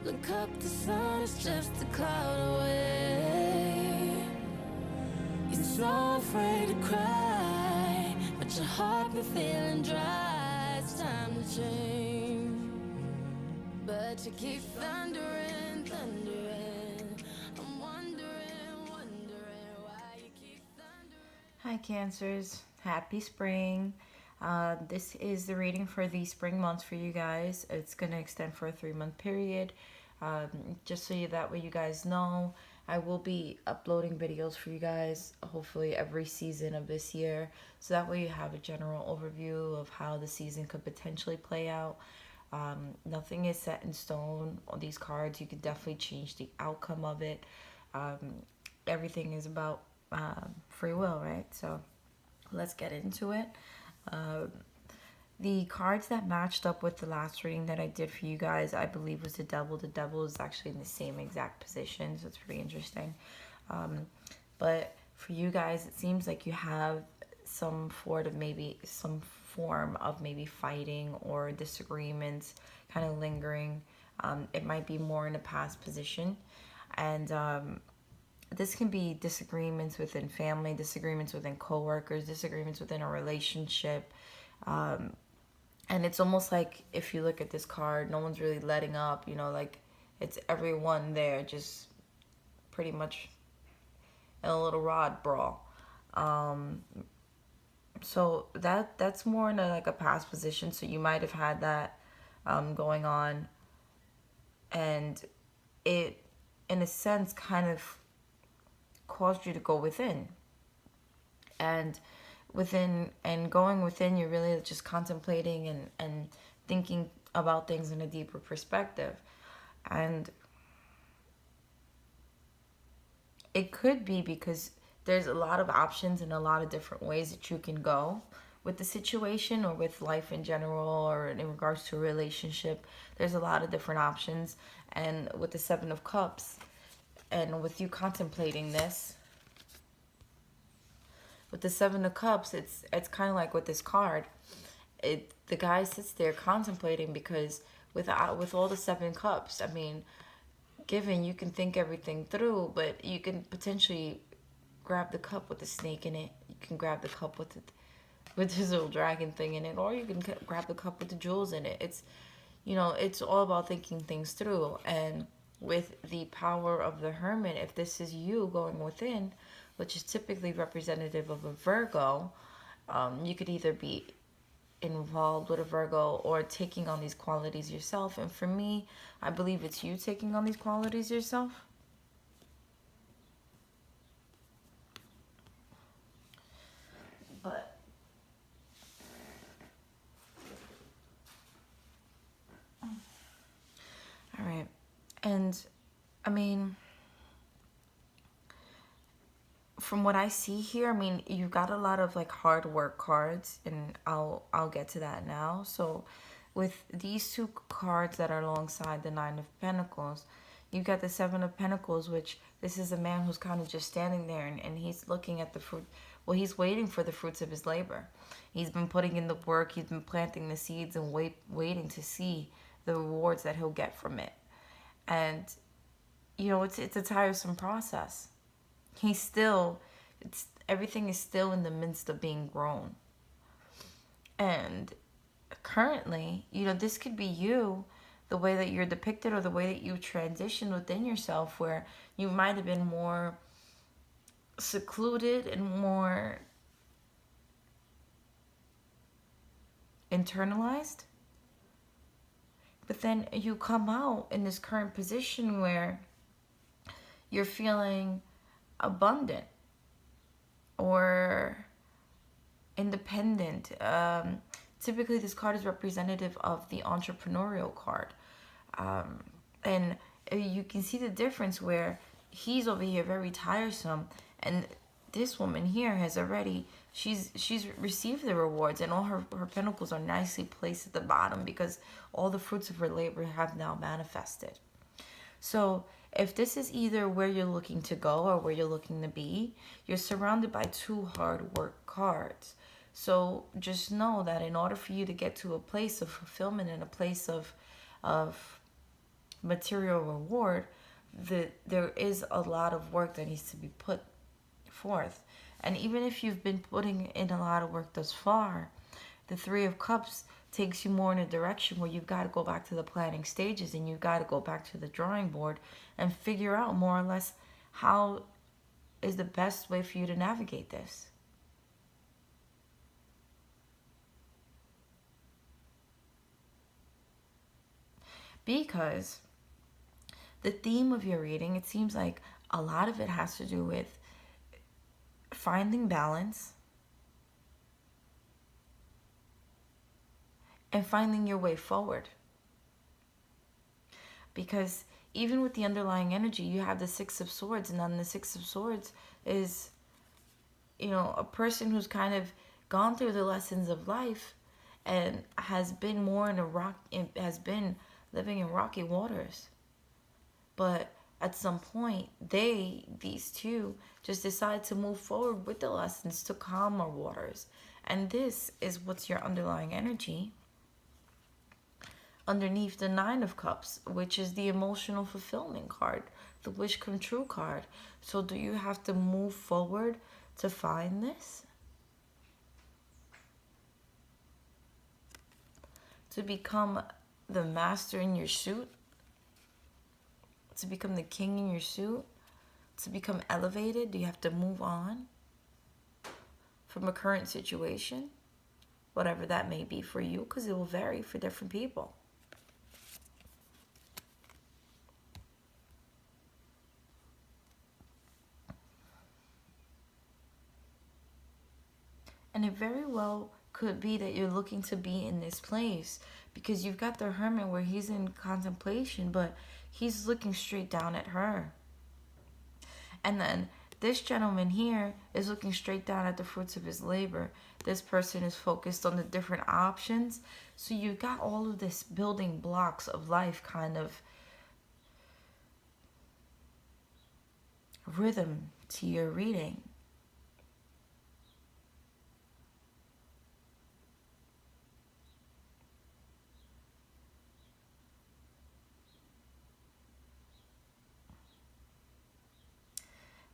Look up, the sun is just a cloud away. You're so afraid to cry, but your heart been feeling dry. It's time to change, but you keep thundering, thundering. I'm wondering why you keep thundering. Hi Cancers, happy spring. This is the reading for the spring months for you guys. It's going to extend for a 3-month period. Just so that way you guys know, I will be uploading videos for you guys, hopefully every season of this year. So that way you have a general overview of how the season could potentially play out. Nothing is set in stone on these cards. You could definitely change the outcome of it. Everything is about free will, right? So let's get into it. The cards that matched up with the last reading that I did for you guys, I believe, was the Devil. The Devil is actually in the same exact position, so it's pretty interesting. But for you guys, it seems like you have some form of maybe fighting or disagreements kind of lingering. It might be more in a past position. And this can be disagreements within family, disagreements within coworkers, disagreements within a relationship. And it's almost like if you look at this card, no one's really letting up, like it's everyone there just pretty much in a little rod brawl. So that's more in like a past position. So you might have had that going on, and it, in a sense, kind of caused you to go within. And going within, you're really just contemplating and thinking about things in a deeper perspective. And it could be because there's a lot of options and a lot of different ways that you can go with the situation or with life in general or in regards to a relationship. There's a lot of different options. And with the Seven of Cups and with you contemplating this, with the Seven of Cups, it's kind of like with this card. The guy sits there contemplating because with all the Seven Cups, I mean, given you can think everything through, but you can potentially grab the cup with the snake in it. You can grab the cup with this little dragon thing in it, or you can grab the cup with the jewels in it. It's it's all about thinking things through. And with the power of the Hermit, if this is you going within, which is typically representative of a Virgo, you could either be involved with a Virgo or taking on these qualities yourself. And for me, I believe it's you taking on these qualities yourself. But all right. And I mean, from what I see here, I mean, you've got a lot of like hard work cards, and I'll get to that now. So with these two cards that are alongside the Nine of Pentacles, you've got the Seven of Pentacles, which this is a man who's kind of just standing there and he's looking at the fruit. Well, he's waiting for the fruits of his labor. He's been putting in the work, he's been planting the seeds and waiting to see the rewards that he'll get from it. And it's a tiresome process. Everything is still in the midst of being grown. And currently, this could be you, the way that you're depicted or the way that you transition within yourself, where you might have been more secluded and more internalized. But then you come out in this current position where you're feeling abundant or independent. Typically, this card is representative of the entrepreneurial card. And you can see the difference where he's over here very tiresome, and this woman here has already, she's received the rewards, and all her pentacles are nicely placed at the bottom because all the fruits of her labor have now manifested. So if this is either where you're looking to go or where you're looking to be, you're surrounded by two hard work cards. So just know that in order for you to get to a place of fulfillment and a place of material reward, there is a lot of work that needs to be put forth. And even if you've been putting in a lot of work thus far, the Three of Cups takes you more in a direction where you've got to go back to the planning stages and you've got to go back to the drawing board and figure out more or less how is the best way for you to navigate this. Because the theme of your reading, it seems like a lot of it has to do with finding balance and finding your way forward. Because even with the underlying energy, you have the Six of Swords, and then the Six of Swords is, a person who's kind of gone through the lessons of life and has been more has been living in rocky waters. But at some point, these two, just decide to move forward with the lessons to calmer waters. And this is what's your underlying energy underneath the Nine of Cups, which is the emotional fulfillment card, the wish come true card. So do you have to move forward to find this? To become the master in your suit? To become the king in your suit? To become elevated? Do you have to move on from a current situation? Whatever that may be for you, because it will vary for different people. And it very well could be that you're looking to be in this place because you've got the Hermit where he's in contemplation, but he's looking straight down at her. And then this gentleman here is looking straight down at the fruits of his labor. This person is focused on the different options. So you've got all of this building blocks of life kind of rhythm to your reading.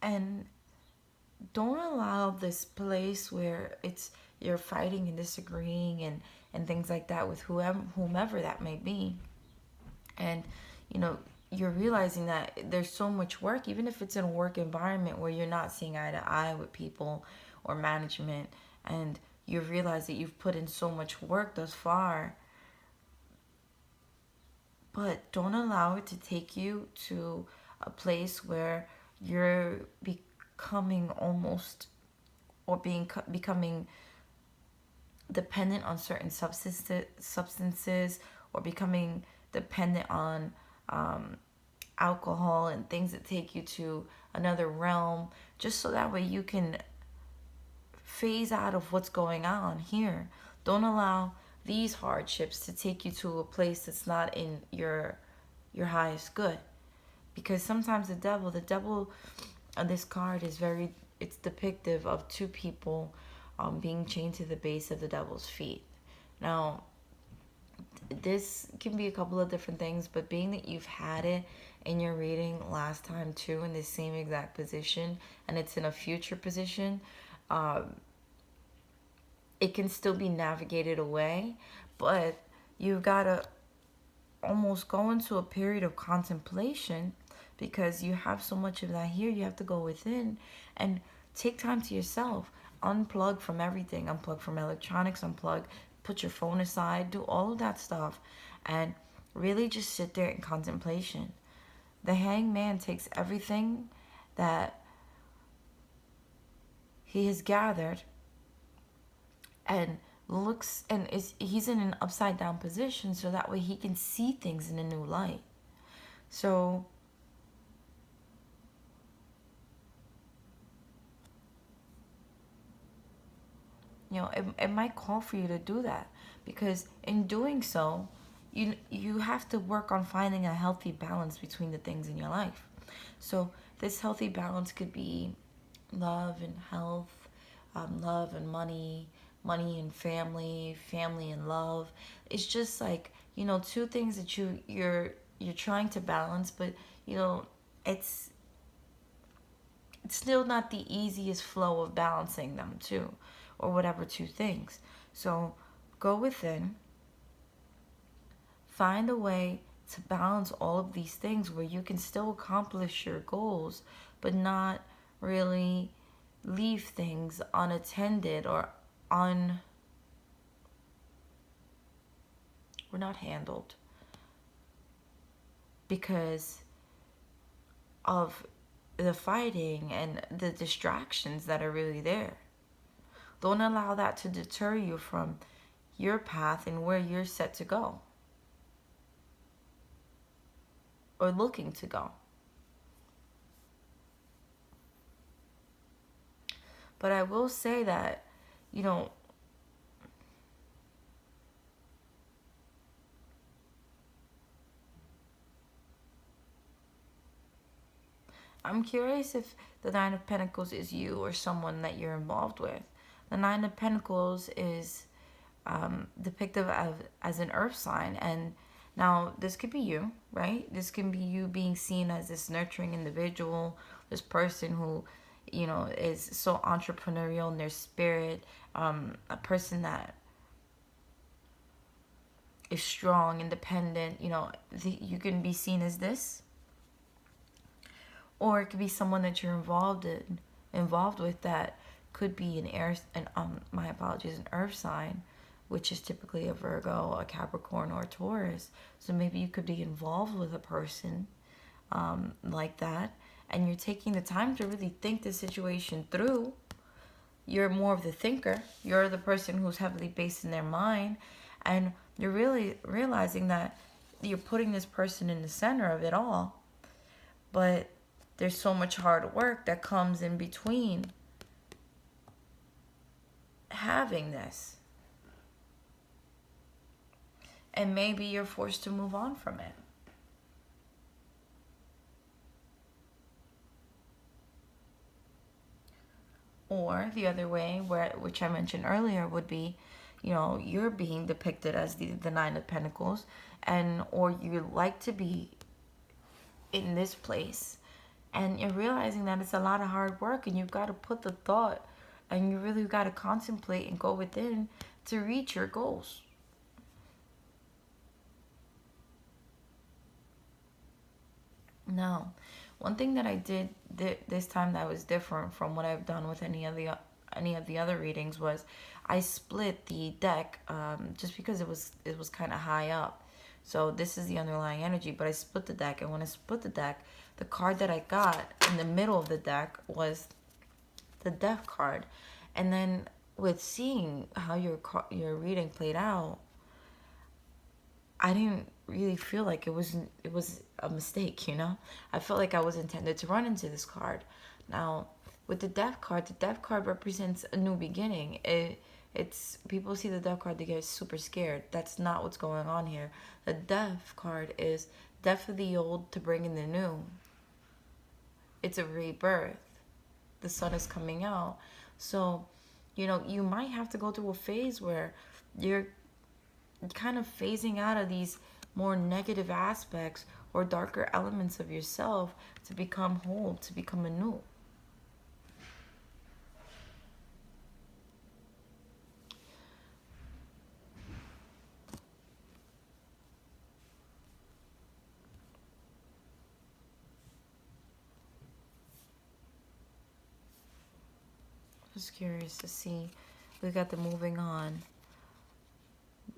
And don't allow this place where you're fighting and disagreeing and things like that with whomever that may be. And you're realizing that there's so much work, even if it's in a work environment where you're not seeing eye to eye with people or management, and you realize that you've put in so much work thus far. But don't allow it to take you to a place where you're becoming almost or becoming dependent on certain substances or becoming dependent on alcohol and things that take you to another realm, just so that way you can phase out of what's going on here. Don't allow these hardships to take you to a place that's not in your highest good. Because sometimes the devil on this card is it's depictive of two people being chained to the base of the devil's feet. Now, this can be a couple of different things, but being that you've had it in your reading last time too in the same exact position, and it's in a future position, it can still be navigated away, but you've got to almost go into a period of contemplation because you have so much of that here. You have to go within and take time to yourself. Unplug from everything. Unplug from electronics. Unplug. Put your phone aside. Do all of that stuff. And really just sit there in contemplation. The Hangman takes everything that he has gathered and looks and he's in an upside down position so that way he can see things in a new light. So it might call for you to do that, because in doing so you have to work on finding a healthy balance between the things in your life. So this healthy balance could be love and health, love and money, money and family, family and love. It's just like, two things that you're trying to balance, but you know, it's still not the easiest flow of balancing them too, or whatever two things. So go within, find a way to balance all of these things where you can still accomplish your goals, but not really leave things unattended or not handled because of the fighting and the distractions that are really there. Don't allow that to deter you from your path and where you're set to go or looking to go. But I will say that, you know, I'm curious if the Nine of Pentacles is you or someone that you're involved with. The Nine of Pentacles is depicted as an earth sign. And now this could be you, right? This can be you being seen as this nurturing individual, this person who, you know, is so entrepreneurial in their spirit, a person that is strong, independent. You know, you can be seen as this. Or it could be someone that you're involved with that could be an an earth sign, which is typically a Virgo, a Capricorn, or a Taurus. So maybe you could be involved with a person like that, and you're taking the time to really think the situation through. You're more of the thinker. You're the person who's heavily based in their mind, and you're really realizing that you're putting this person in the center of it all. But there's so much hard work that comes in between having this. And maybe you're forced to move on from it. Or the other way, which I mentioned earlier, would be, you know, you're being depicted as the Nine of Pentacles, or you like to be in this place, and you're realizing that it's a lot of hard work, and you've got to put the thought, and you really got to contemplate and go within to reach your goals. Now, one thing that I did this time that was different from what I've done with any of the other readings was I split the deck just because it was kind of high up. So this is the underlying energy, but I split the deck, and when I split the deck, the card that I got in the middle of the deck was the Death card. And then with seeing how your reading played out, I didn't really feel like it was a mistake, you know? I felt like I was intended to run into this card. Now, with the Death card represents a new beginning. It's people see the Death card, they get super scared. That's not what's going on here. The Death card is death of the old to bring in the new. It's a rebirth. The sun is coming out. So, you know, you might have to go through a phase where you're kind of phasing out of these more negative aspects or darker elements of yourself to become whole, to become anew. Just curious to see. We got the moving on.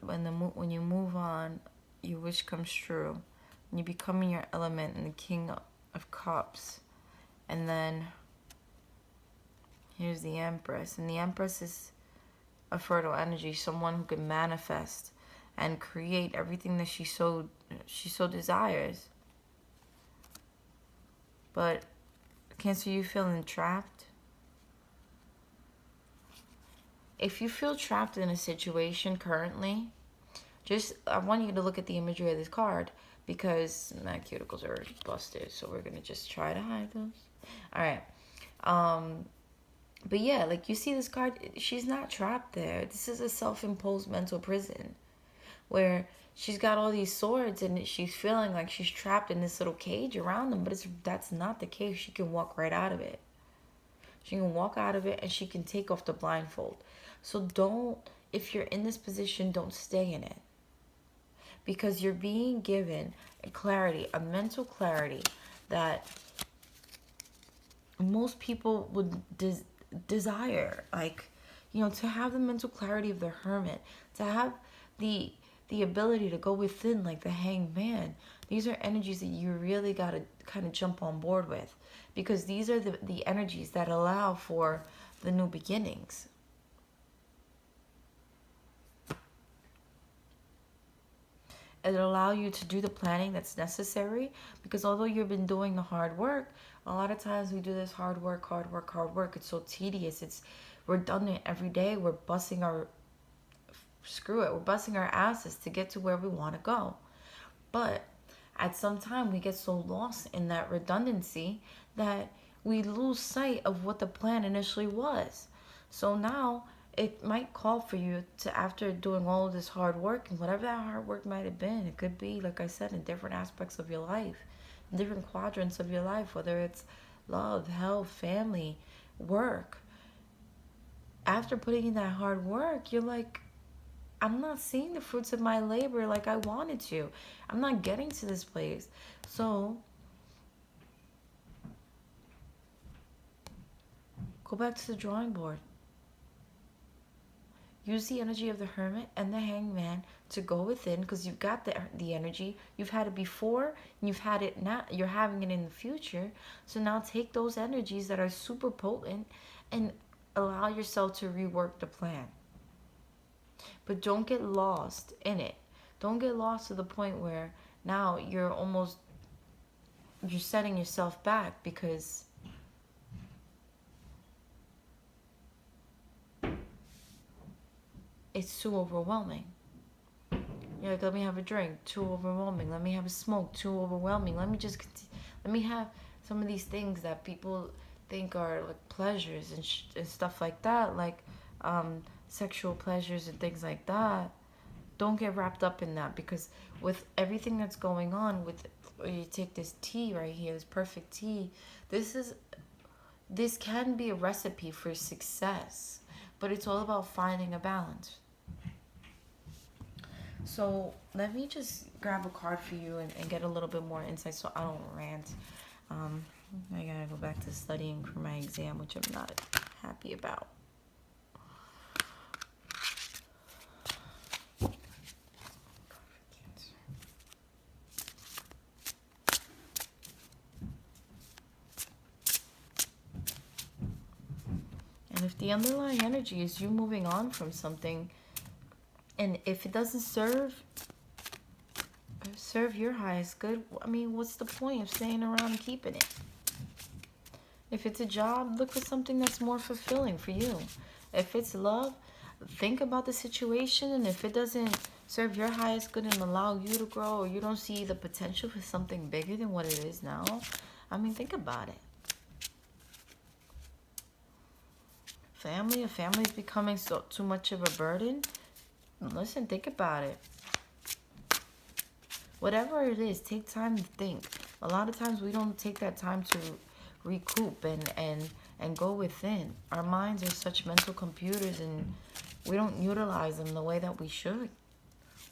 When you move on, your wish comes true. When you become in your element and the King of Cups. And then here's the Empress. And the Empress is a fertile energy, someone who can manifest and create everything that she so desires. But Cancer, you feeling trapped? If you feel trapped in a situation currently, I want you to look at the imagery of this card, because my cuticles are busted, so we're gonna just try to hide those. All right. But yeah, like you see this card, she's not trapped there. This is a self-imposed mental prison. where she's got all these swords and she's feeling like she's trapped in this little cage around them, but that's not the case. She can walk right out of it. She can walk out of it and she can take off the blindfold. So don't, if you're in this position, don't stay in it. Because you're being given a clarity, a mental clarity that most people would desire. Like, to have the mental clarity of the hermit, to have the ability to go within like the hanged man. These are energies that you really got to kind of jump on board with, because these are the energies that allow for the new beginnings. It'll allow you to do the planning that's necessary, because although you've been doing the hard work, a lot of times we do this hard work. It's so tedious. It's redundant every day. We're busting our asses to get to where we want to go. But at some time we get so lost in that redundancy that we lose sight of what the plan initially was. So now it might call for you to, after doing all of this hard work, and whatever that hard work might have been, it could be, like I said, in different aspects of your life, in different quadrants of your life, whether it's love, health, family, work. After putting in that hard work, you're like, I'm not seeing the fruits of my labor like I wanted to. I'm not getting to this place. So go back to the drawing board. Use the energy of the hermit and the hanged man to go within, because you've got the energy. You've had it before, and you've had it now. You're having it in the future. So now take those energies that are super potent and allow yourself to rework the plan. But don't get lost in it. Don't get lost to the point where now you're setting yourself back, because it's too overwhelming. You're like, let me have a drink, too overwhelming. Let me have a smoke, too overwhelming. Let me have some of these things that people think are like pleasures and stuff like that, like sexual pleasures and things like that. Don't get wrapped up in that, because with everything that's going on, you take this tea right here, this perfect tea, this can be a recipe for success, but it's all about finding a balance. So let me just grab a card for you and get a little bit more insight so I don't rant. I gotta go back to studying for my exam, which I'm not happy about. And if the underlying energy is you moving on from something, and if it doesn't serve your highest good, I mean, what's the point of staying around and keeping it? If it's a job, look for something that's more fulfilling for you. If it's love, think about the situation, and if it doesn't serve your highest good and allow you to grow, or you don't see the potential for something bigger than what it is now, I mean, think about it. If family's becoming too much of a burden, listen, think about it. Whatever it is, take time to think. A lot of times we don't take that time to recoup and go within. Our minds are such mental computers, and we don't utilize them the way that we should,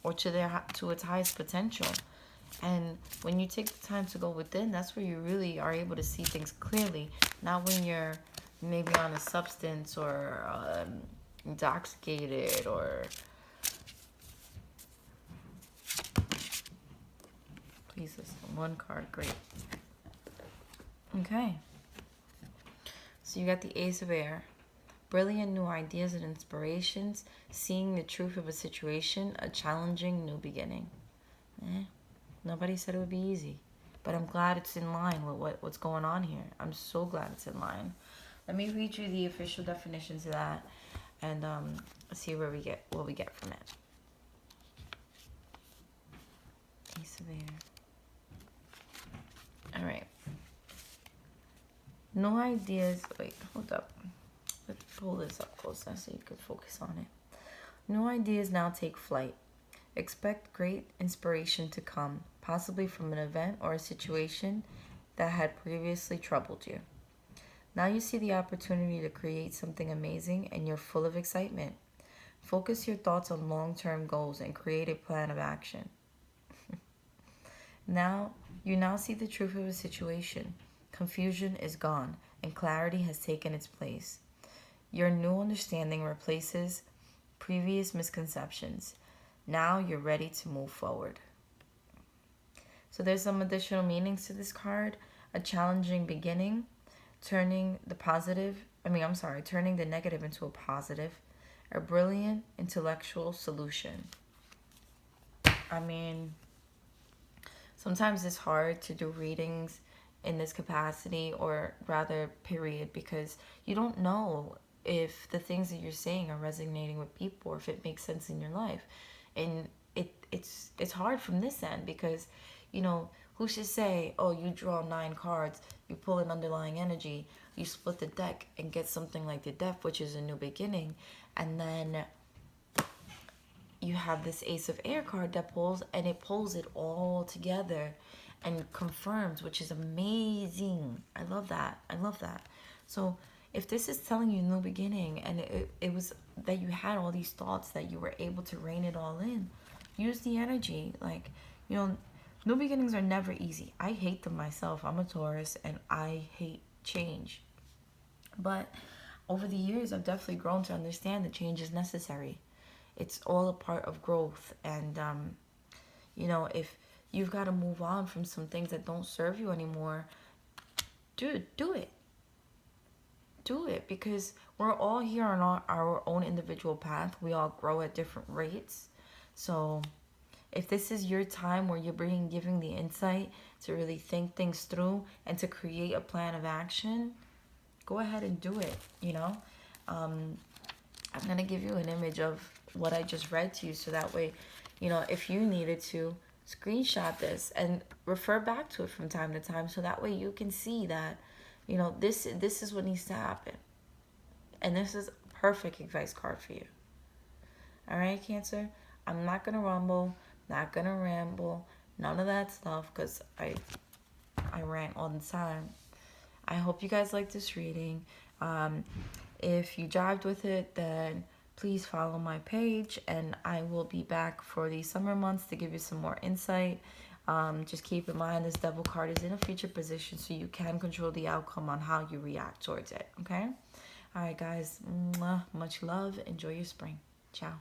or to its highest potential. And when you take the time to go within, that's where you really are able to see things clearly. Not when you're maybe on a substance or intoxicated or... Please listen. One card. Great. Okay. So you got the Ace of Air. Brilliant new ideas and inspirations. Seeing the truth of a situation. A challenging new beginning. Nobody said it would be easy. But I'm glad it's in line with what's going on here. I'm so glad it's in line. Let me read you the official definitions of that, and see what we get from it. Ace of Air. All right. No ideas. Wait, hold up. Let's pull this up closer so you can focus on it. New ideas now take flight. Expect great inspiration to come, possibly from an event or a situation that had previously troubled you. Now you see the opportunity to create something amazing and you're full of excitement. Focus your thoughts on long-term goals and create a plan of action. You now see the truth of a situation. Confusion is gone and clarity has taken its place. Your new understanding replaces previous misconceptions. Now you're ready to move forward. So there's some additional meanings to this card. A challenging beginning, turning the negative into a positive, a brilliant intellectual solution. I mean, sometimes it's hard to do readings in this capacity, or rather period, because you don't know if the things that you're saying are resonating with people or if it makes sense in your life. And it's hard from this end because, who should say, oh, you draw 9 cards, you pull an underlying energy, you split the deck and get something like the Death, which is a new beginning, and then you have this Ace of Air card that pulls, and it pulls it all together and confirms, which is amazing. I love that. So if this is telling you new beginning, and it was that you had all these thoughts that you were able to rein it all in, use the energy. New beginnings are never easy. I hate them myself. I'm a Taurus and I hate change. But over the years, I've definitely grown to understand that change is necessary. It's all a part of growth. And, if you've got to move on from some things that don't serve you anymore, dude, do it. Do it, because we're all here on our own individual path. We all grow at different rates. So if this is your time where you're giving the insight to really think things through and to create a plan of action, go ahead and do it. I'm going to give you an image of what I just read to you, so that way, if you needed to, screenshot this and refer back to it from time to time, so that way you can see that, this is what needs to happen. And this is a perfect advice card for you. All right, Cancer? I'm not going to rumble, not going to ramble, none of that stuff, because I rant all the time. I hope you guys like this reading. If you jived with it, then please follow my page, and I will be back for the summer months to give you some more insight. Just keep in mind this Devil card is in a future position, so you can control the outcome on how you react towards it, okay? All right, guys. Much love. Enjoy your spring. Ciao.